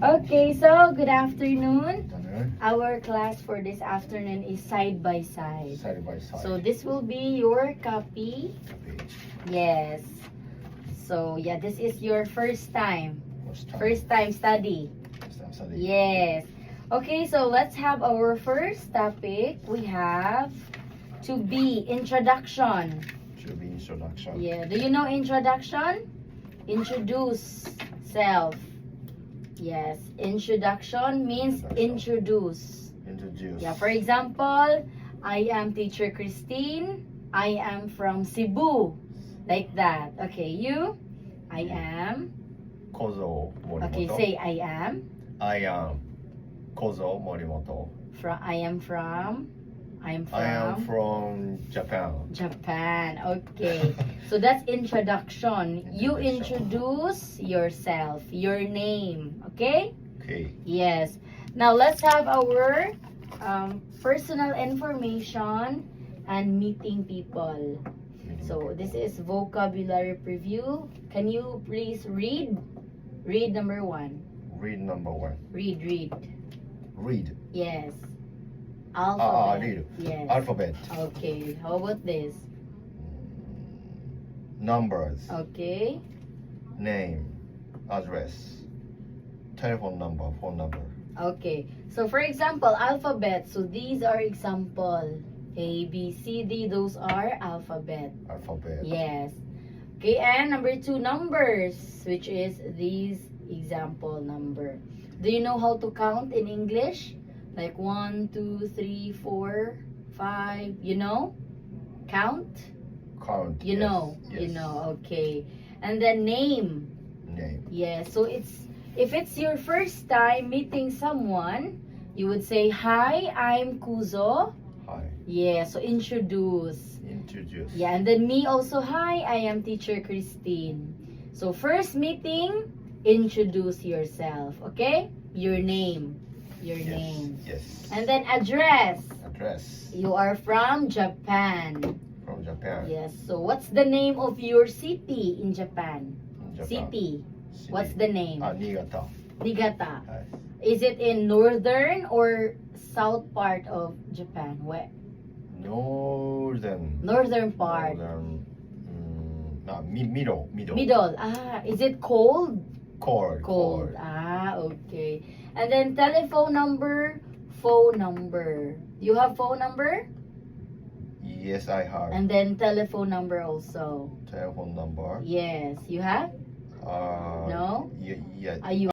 Okay, so good afternoon. 일단은 Our class for this afternoon is side by side. side by side. So this will be your copy. Copy. Yes. So yeah, this is your first time. First time. First time study. First time study. Yes. Okay, so let's have our first topic. We have to be introduction. Should be introduction. Yeah. Do you know introduction? Introduce self. Yes. Introduction means introduce. Introduce. Yeah. For example, I am teacher Christine. I am from Cebu. Like that. Okay. You? I am. Kozo Morimoto. Okay. Say I am. I am Kozo Morimoto. I am from. I am from Japan. Japan. Okay. So that's introduction. You introduce yourself, your name. Okay? Okay. Yes. Now let's have our personal information and meeting people. So this is vocabulary preview. Can you please read? Read number 1. Read number 1. Read. Read. Yes. Alphabet. Read. Yes. Alphabet. Okay. How about this? Numbers. Okay. Name. Address. Telephone number. Phone number. Okay. So for example, alphabet. So these are example. A, B, C, D. Those are alphabet. Alphabet. Yes. Okay. And number 2, numbers, which is these example number. Do you know how to count in English? Like 1, 2, 3, 4, 5. You know? Count? Count. You yes, know. Yes. You know. Okay. And then name. Name. Yeah, so if it's your first time meeting someone, you would say, "Hi, I'm Kuzo." Hi. Yeah, so introduce. Introduce. Yeah, and then me also, "Hi, I am teacher Christine." So first meeting, introduce yourself, okay? Your name. Your Yes. name. Yes. And then address. Address. You are from Japan. From Japan. Yes. So what's the name of your city in Japan? Japan. City. What's the name? Niigata. Niigata. Hi. Is it in northern or south part of Japan? Where? Northern part. Northern. Middle. Middle. Ah, is it cold? Cold. Cold. Ah, okay. And then telephone number, phone number. You have phone number? Yes, I have. And then telephone number also. Telephone number. Yes, you have? No? Yeah. Are you